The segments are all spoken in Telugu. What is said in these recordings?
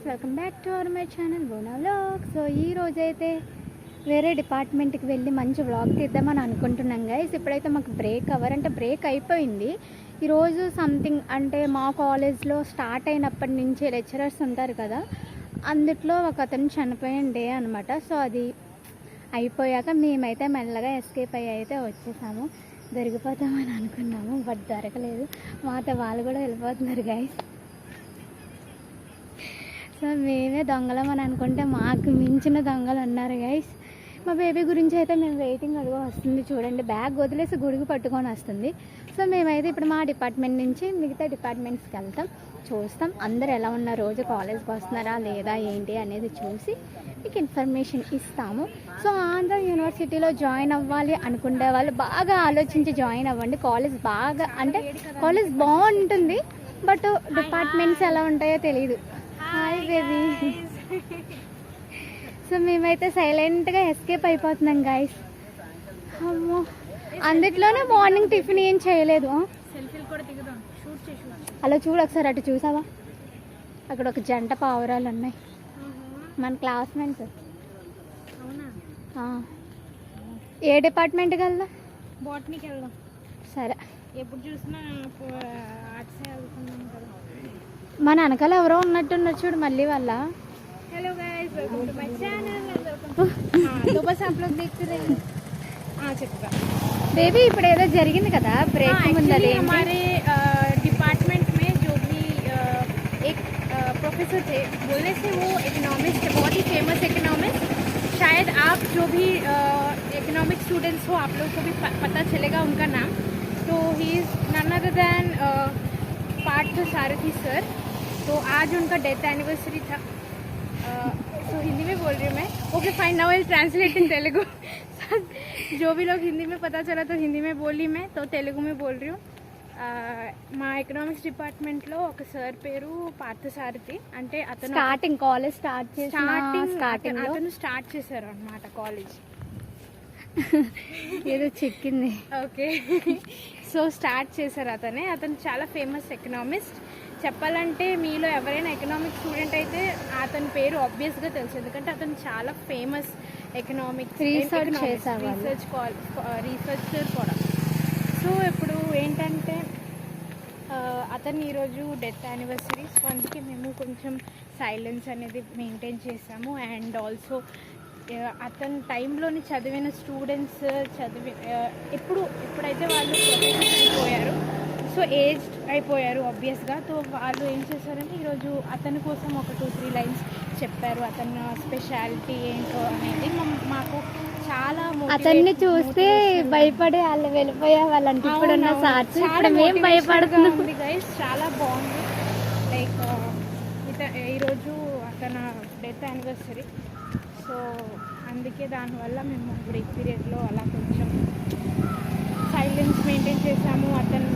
Welcome back to our my channel Bona vlog. So ఈ రోజైతే వేరే డిపార్ట్మెంట్కి వెళ్ళి మంచి వ్లాగ్ తీద్దామని అనుకుంటున్నాం గైస్. ఇప్పుడైతే మాకు బ్రేక్ అయిపోయింది. ఈరోజు సంథింగ్ అంటే మా కాలేజ్లో స్టార్ట్ అయినప్పటి నుంచి లెక్చరర్స్ ఉంటారు కదా, అందుట్లో ఒక అతను చనిపోయిన డే అనమాట. సో అది అయిపోయాక మేమైతే మెల్లగా ఎస్కేప్ అయ్యి అయితే వచ్చేసాము. దొరికిపోతామని అనుకున్నాము, బట్ దొరకలేదు. మాతో వాళ్ళు కూడా వెళ్ళిపోతున్నారు గైస్. సో మేమే దొంగలం అని అనుకుంటే మాకు మించిన దొంగలు ఉన్నారు గైస్. మా బేబీ గురించి అయితే మేము వెయిటింగ్ అడుగు వస్తుంది చూడండి, బ్యాగ్ వదిలేసి గొడుగు పట్టుకొని వస్తుంది. సో మేమైతే ఇప్పుడు మా డిపార్ట్మెంట్ నుంచి మిగతా డిపార్ట్మెంట్స్కి వెళ్తాం, చూస్తాం అందరు ఎలా ఉన్నారు, రోజు కాలేజ్కి వస్తున్నారా లేదా ఏంటి అనేది చూసి మీకు ఇన్ఫర్మేషన్ ఇస్తాము. సో ఆంధ్ర యూనివర్సిటీలో జాయిన్ అవ్వాలి అనుకునే వాళ్ళు బాగా ఆలోచించి జాయిన్ అవ్వండి. కాలేజ్ బాగుంటుంది, బట్ డిపార్ట్మెంట్స్ ఎలా ఉంటాయో తెలియదు. Hi baby. సో మేమైతే సైలెంట్గా ఎస్కేప్ అయిపోతున్నాం గైస్. అమ్మో, అందుట్లోనే మార్నింగ్ టిఫిన్ ఏం చేయలేదు. అలా చూడు ఒకసారి, అటు చూసావా, అక్కడ ఒక జంట పావురాలు ఉన్నాయి, మన క్లాస్మేట్స్. ఏ డిపార్ట్మెంట్కి వెళ్దాం? బాటనీకి వెళ్దాం. సరే, ఎప్పుడు చూసినా ఆర్ట్సే వెళ్తున్నాం కదా. మన వెనకాల ఎవరో ఉన్నట్టున్నారు చూడు, మళ్ళీ వాళ్ళ. Hello guys, welcome to my channel. तो बस आप लोग देखते रहिए. చెప్తా బేబీ, ఇప్పుడు ఏదో జరిగింది కదా బ్రేక్ ముందు. हमारे डिपार्टमेंट में जो भी एक प्रोफेसर थे, बोलने से वो इकोनॉमिक्स थे, बहुत ही फेमस इकोनॉमिक्स. शायद आप जो भी इकोनॉमिक्स स्टूडेंट्स हो, आप लोग को भी पता चलेगा उनका नाम. तो he is none other than Partha Sarathi sir. तो आज उनका डेथ एनिवर्सरी था. तो हिंदी में बोल रही हूँ मैं. Okay fine, now I translate इन तेलुगु. जो भी लोग हिंदी में पता चला तो हिंदी में बोली, मैं तो तेलुगु में बोल रही हूँ. మా ఎకనామిక్స్ డిపార్ట్మెంట్లో ఒక సార్ పేరు పార్థసారథి. అంటే అతను కాలేజ్ అతను స్టార్ట్ చేశారు అన్నమాట కాలేజ్. ఏదో చెక్కింది. ఓకే, సో స్టార్ట్ చేశారు అతను చాలా ఫేమస్ ఎకనామిస్ట్. చెప్పాలంటే మీలో ఎవరైనా ఎకనామిక్స్ స్టూడెంట్ అయితే అతని పేరు ఆబ్వియస్గా తెలుసు, ఎందుకంటే అతను చాలా ఫేమస్ ఎకనామిక్స్ రీసెర్చర్ కూడా. సో ఇప్పుడు ఏంటంటే అతను ఈరోజు డెత్ యానివర్సరీ, సో అందుకే మేము కొంచెం సైలెన్స్ అనేది మెయింటైన్ చేసాము. అండ్ ఆల్సో అతని టైంలోని చదివిన స్టూడెంట్స్ ఇప్పుడైతే వాళ్ళు అయిపోయారు, సో ఏజ్డ్ అయిపోయారు ఆబ్వియస్గా. సో వాళ్ళు ఏం చేశారంటే ఈరోజు అతని కోసం ఒక 2-3 లైన్స్ చెప్పారు. అతని స్పెషాలిటీ ఏంటో అనేది మాకు చాలా అతన్ని చూస్తే భయపడి వాళ్ళు వెళ్ళిపోయే వాళ్ళంటే ఇప్పుడున్న సార్స్ ఇప్పుడు మేము భయపడుతున్నాం గైస్. చాలా బాగుంది. లైక్ ఈరోజు అతను డెత్ యానివర్సరీ, సో అందుకే దానివల్ల మేము బ్రేక్ పీరియడ్లో అలా కొంచెం సైలెన్స్ మెయింటైన్ చేసాము. అతను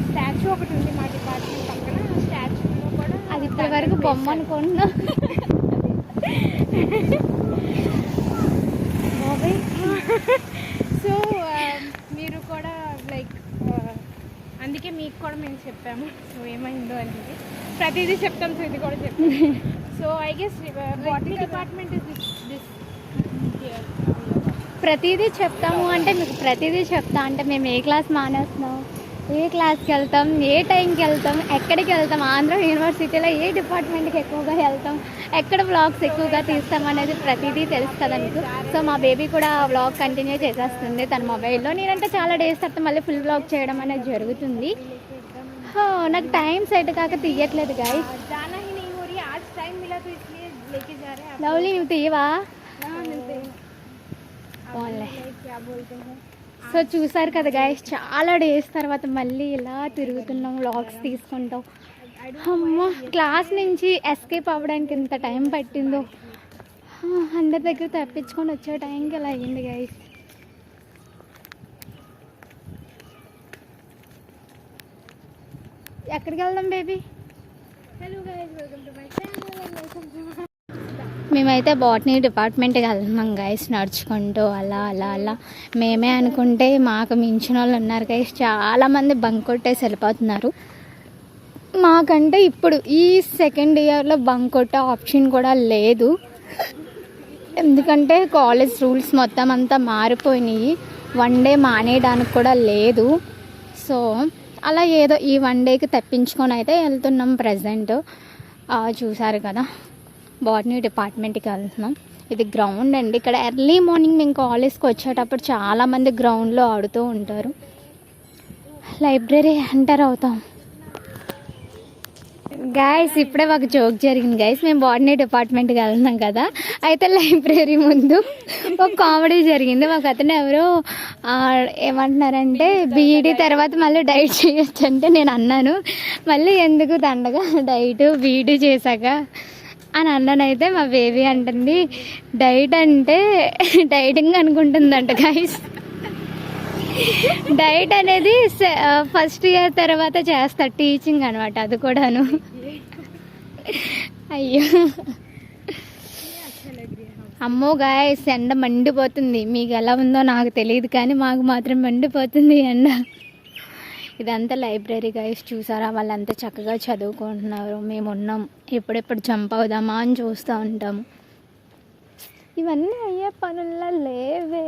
స్టాచ్యూ ఒకటి ఉంది మా డిపార్ట్మెంట్ పక్కన, స్టాచ్యూలో కూడా అది ఇప్పటి వరకు బొమ్మ అనుకున్నా. సో మీరు కూడా లైక్ అందుకే మీకు కూడా మేము చెప్పాము సో ఏమైందో అనేది. ప్రతిదీ చెప్తాం, సో ఇది కూడా చెప్తాం. So I guess botany department is this here. ప్రతిదీ చెప్తాము అంటే మీకు ప్రతిదీ చెప్తా అంటే మేము ఏ క్లాస్ మానేస్తున్నాం, ఏ క్లాస్కి వెళ్తాం, ఏ టైంకి వెళ్తాం, ఎక్కడికి వెళ్తాం, ఆంధ్ర యూనివర్సిటీలో ఏ డిపార్ట్మెంట్కి ఎక్కువగా వెళ్తాం, ఎక్కడ వ్లాగ్స్ ఎక్కువగా తీస్తాం అనేది ప్రతిదీ తెలుసు కదా మీకు. సో మా బేబీ కూడా వ్లాగ్ కంటిన్యూ చేసేస్తుంది తన మొబైల్లో. నేనంటే చాలా డేస్ తర్వాత మళ్ళీ ఫుల్ వ్లాగ్ చేయడం అనేది జరుగుతుంది. నాకు టైం సెట్ కాక తీయట్లేదు గాయస్. లవ్లీ, నువ్వు తీయవా? సో చూసారు కదా గైస్, చాలా డేస్ తర్వాత మళ్ళీ ఇలా తిరుగుతున్నాం, వ్లాగ్స్ తీసుకుంటాం. అమ్మ, క్లాస్ నుంచి ఎస్కేప్ అవ్వడానికి ఎంత టైం పట్టిందో, అందరి దగ్గర తప్పించుకొని వచ్చే టైంకి ఇలా అయ్యింది గైస్. ఎక్కడికి వెళ్దాం baby? Hello guys, welcome to my channel. మేమైతే బాటనీ డిపార్ట్మెంట్కి వెళ్తున్నాం గైస్, నడుచుకుంటూ అలా అలా అలా. మేమే అనుకుంటే మాకు మించిన వాళ్ళు ఉన్నారు గైస్, చాలామంది బంక్ కొట్టేసి వెళ్ళిపోతున్నారు. మాకంటే ఇప్పుడు ఈ సెకండ్ ఇయర్లో బంక్ కొట్టే ఆప్షన్ కూడా లేదు, ఎందుకంటే కాలేజ్ రూల్స్ మొత్తం అంతా మారిపోయినాయి. 1 డే మానేయడానికి కూడా లేదు. సో అలా ఏదో ఈ 1 డేకి తప్పించుకొని అయితే వెళ్తున్నాం ప్రజెంట్. చూసారు కదా, బాటనీ డిపార్ట్మెంట్కి వెళ్తున్నాం. ఇది గ్రౌండ్ అండి. ఇక్కడ ఎర్లీ మార్నింగ్ మేము కాలేజ్కి వచ్చేటప్పుడు చాలామంది గ్రౌండ్లో ఆడుతూ ఉంటారు. లైబ్రరీ ఎంటర్ అవుతాం. గైస్ ఇప్పుడే ఒక జోక్ జరిగింది గైస్. మేము బాటనీ డిపార్ట్మెంట్కి వెళ్తున్నాం కదా, అయితే లైబ్రరీ ముందు ఒక కామెడీ జరిగింది. ఒక అతను ఎవరో ఏమంటున్నారంటే బీఈడీ తర్వాత మళ్ళీ డైట్ చేయొచ్చు అంటే నేను అన్నాను, మళ్ళీ ఎందుకు దండగా డైట్ బీఈడీ చేశాక అని అన్నానైతే మా బేబీ అంటుంది డైట్ అంటే డైటింగ్ అనుకుంటుందంట గైస్. డైట్ అనేది ఫస్ట్ ఇయర్ తర్వాత చేస్తా, టీచింగ్ అనమాట అది కూడాను. అయ్యో అమ్మో గాయస్, ఎండ మండిపోతుంది. మీకు ఎలా ఉందో నాకు తెలియదు కానీ మాకు మాత్రం మండిపోతుంది ఎండ. ఇదంతా లైబ్రరీ గాయస్, చూసారా వాళ్ళంతా చక్కగా చదువుకుంటున్నారు. మేము ఉన్నాం ఎప్పుడెప్పుడు జంప్ అవుదామా అని చూస్తూ ఉంటాము. ఇవన్నీ అయ్యే పనుల్లో లేవే.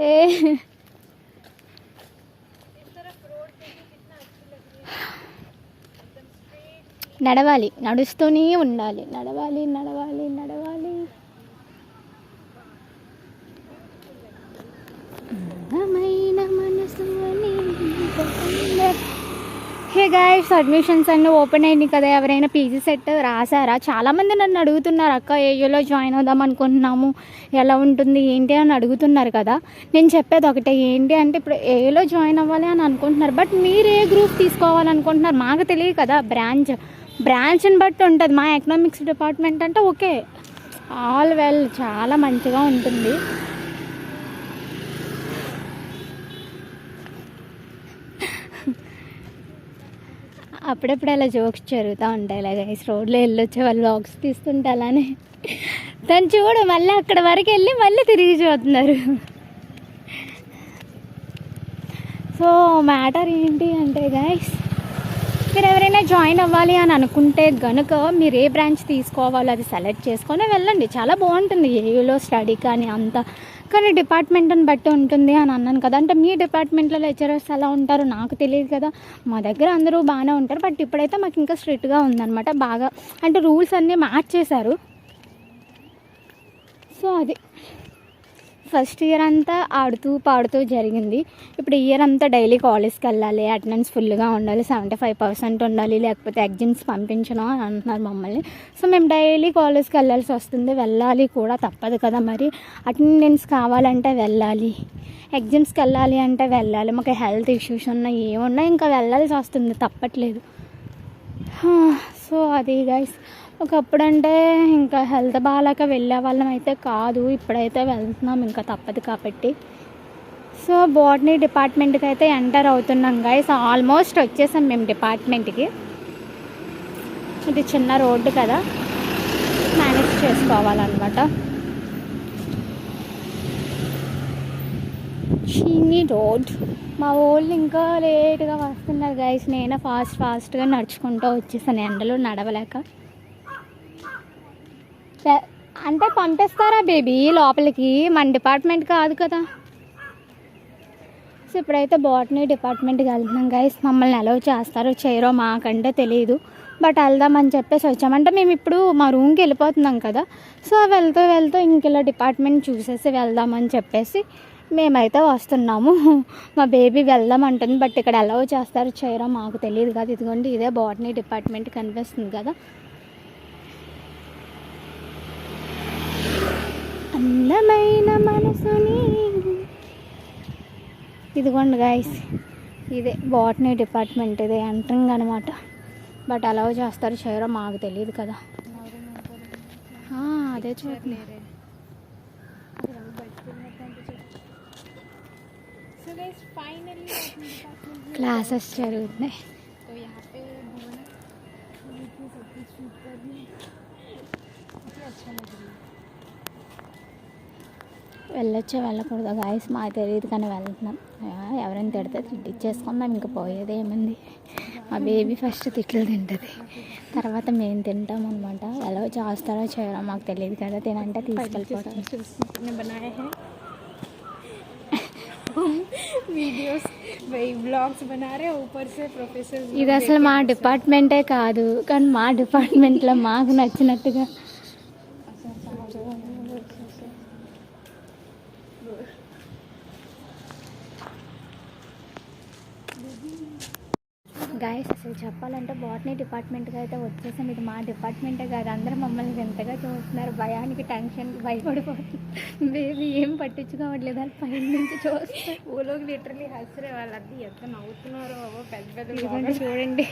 నడవాలి, నడుస్తూనే ఉండాలి, నడవాలి నడవాలి నడవాలి. హే గాయ్స్, అడ్మిషన్స్ అన్నీ ఓపెన్ అయింది కదా, ఎవరైనా పీజీ సెట్ రాసారా? చాలామంది నన్ను అడుగుతున్నారు, అక్క ఏయోలో జాయిన్ అవుదాం అనుకుంటున్నాము, ఎలా ఉంటుంది ఏంటి అని అడుగుతున్నారు కదా. నేను చెప్పేది ఒకటే, ఏంటి అంటే ఇప్పుడు ఏలో జాయిన్ అవ్వాలి అని అనుకుంటున్నారు, బట్ మీరు ఏ గ్రూప్ తీసుకోవాలనుకుంటున్నారు మాకు తెలియదు కదా. బ్రాంచ్ని బట్టి ఉంటుంది. మా ఎకనామిక్స్ డిపార్ట్మెంట్ అంటే ఓకే, ఆల్ వెల్, చాలా మంచిగా ఉంటుంది. అప్పుడప్పుడు అలా జోక్స్ జరుగుతూ ఉంటాయి ఇలా గైస్. రోడ్లో వెళ్ళొచ్చే వాళ్ళు వ్లాగ్స్ తీస్తుంటే అలానే తను చూడు మళ్ళీ అక్కడ వరకు వెళ్ళి మళ్ళీ తిరిగి చూస్తున్నారు. సో మ్యాటర్ ఏంటి అంటే గైస్, మీరు ఎవరైనా జాయిన్ అవ్వాలి అని అనుకుంటే గనుక మీరు ఏ బ్రాంచ్ తీసుకోవాలో అది సెలెక్ట్ చేసుకొని వెళ్ళండి. చాలా బాగుంటుంది ఏయూలో స్టడీ కానీ అంతా. కానీ డిపార్ట్మెంట్ని బట్టి ఉంటుంది అని అన్నాను కదా. అంటే మీ డిపార్ట్మెంట్లో లెక్చరర్స్ ఎలా ఉంటారో నాకు తెలియదు కదా. మా దగ్గర అందరూ బాగానే ఉంటారు, బట్ ఇప్పుడైతే మాకు ఇంకా స్ట్రిక్ట్గా ఉందన్నమాట. బాగా అంటే రూల్స్ అన్నీ మార్చేశారు. సో అది ఫస్ట్ ఇయర్ అంతా ఆడుతూ పాడుతూ జరిగింది. ఇప్పుడు ఇయర్ అంతా డైలీ కాలేజ్కి వెళ్ళాలి, అటెండెన్స్ ఫుల్గా ఉండాలి, 75% ఉండాలి, లేకపోతే ఎగ్జామ్స్ పంపించను అని అంటున్నారు మమ్మల్ని. సో మేము డైలీ కాలేజ్కి వెళ్ళాల్సి వస్తుంది, వెళ్ళాలి కూడా తప్పదు కదా. మరి అటెండెన్స్ కావాలంటే వెళ్ళాలి, ఎగ్జామ్స్కి వెళ్ళాలి అంటే వెళ్ళాలి. మాకు హెల్త్ ఇష్యూస్ ఉన్నాయి, ఏమున్నా ఇంకా వెళ్ళాల్సి వస్తుంది, తప్పట్లేదు. సో అది గైస్, ఒకప్పుడంటే ఇంకా హెల్త్ బాగాలేక వెళ్ళే వాళ్ళం అయితే కాదు, ఇప్పుడైతే వెళ్తున్నాం ఇంకా తప్పదు కాబట్టి. సో బాటనీ డిపార్ట్మెంట్కి అయితే ఎంటర్ అవుతున్నాం గైస్. ఆల్మోస్ట్ వచ్చేసాం మేము డిపార్ట్మెంట్కి. ఇది చిన్న రోడ్డు కదా, మేనేజ్ చేసుకోవాలన్నమాట. చిన్ని రోడ్. మా వాళ్ళు ఇంకా లేట్గా వస్తున్నారు గైస్. నేను ఫాస్ట్గా నడుచుకుంటూ వచ్చేసాను ఎండలో నడవలేక. అంటే పంపిస్తారా బేబీ లోపలికి? మన డిపార్ట్మెంట్ కాదు కదా. సో ఇప్పుడైతే బాటనీ డిపార్ట్మెంట్కి వెళ్తున్నాం గైస్. మమ్మల్ని అలౌ చేస్తారో చేయరో మాకంటే తెలియదు, బట్ వెళ్దామని చెప్పేసి వచ్చామంటే మేము ఇప్పుడు మా రూమ్కి వెళ్ళిపోతున్నాం కదా. సో వెళ్తూ ఇంకెలా డిపార్ట్మెంట్ చూసేసి వెళ్దామని చెప్పేసి మేమైతే వస్తున్నాము. మా బేబీ వెళ్దామంటుంది, బట్ ఇక్కడ అలౌ చేస్తారో చేయరో మాకు తెలియదు కదా. ఇదిగోండి, ఇదే బాటనీ డిపార్ట్మెంట్ కనిపిస్తుంది కదా. అందమైన మనసుని, ఇదిగోండి గైస్, ఇదే బాటనీ డిపార్ట్మెంట్, ఇదే ఎంట్రింగ్ అనమాట. బట్ అలౌ చేస్తారు చేయరో మాకు తెలియదు కదా. అదే చూడండి, క్లాసెస్ జరుగుతున్నాయి. వెళ్ళొచ్చా వెళ్ళకూడదు గాయస్ మాకు తెలియదు కానీ వెళ్తున్నాం. ఎవరైనా తిడితే తిట్టిచ్చేసుకుందాం, ఇంకా పోయేది ఏముంది. ఆ బేబీ ఫస్ట్ తిట్లు తింటుంది, తర్వాత మేము తింటాం అనమాట. ఎలా చేస్తారో చేయరో మాకు తెలియదు కదా, తినంటే తీసుకెళ్ళిపోవడం. ने बनाए हैं वीडियोस, वही ब्लॉग्स बना रहे हैं, ऊपर से प्रोफेसर ఇది అసలు మా డిపార్ట్మెంటే కాదు, కానీ మా డిపార్ట్మెంట్లో మాకు నచ్చినట్టుగా గాయస్ అసలు చెప్పాలంటే బాటనీ డిపార్ట్మెంట్కి అయితే వచ్చేసాం. ఇది మా డిపార్ట్మెంటే కాదు, అందరూ మమ్మల్ని ఎంతగా చూస్తున్నారు, భయానికి టెన్షన్కి భయపడిపోతుంది. బేబీ ఏం పట్టించుకోవట్లేదు, అది పైన నుంచి చూస్తే वो लोग लिटरली हंस रहे, వాళ్ళది ఎంత నవ్వుతున్నారో పెద్ద పెద్ద ఇదిగోండి చూడండి.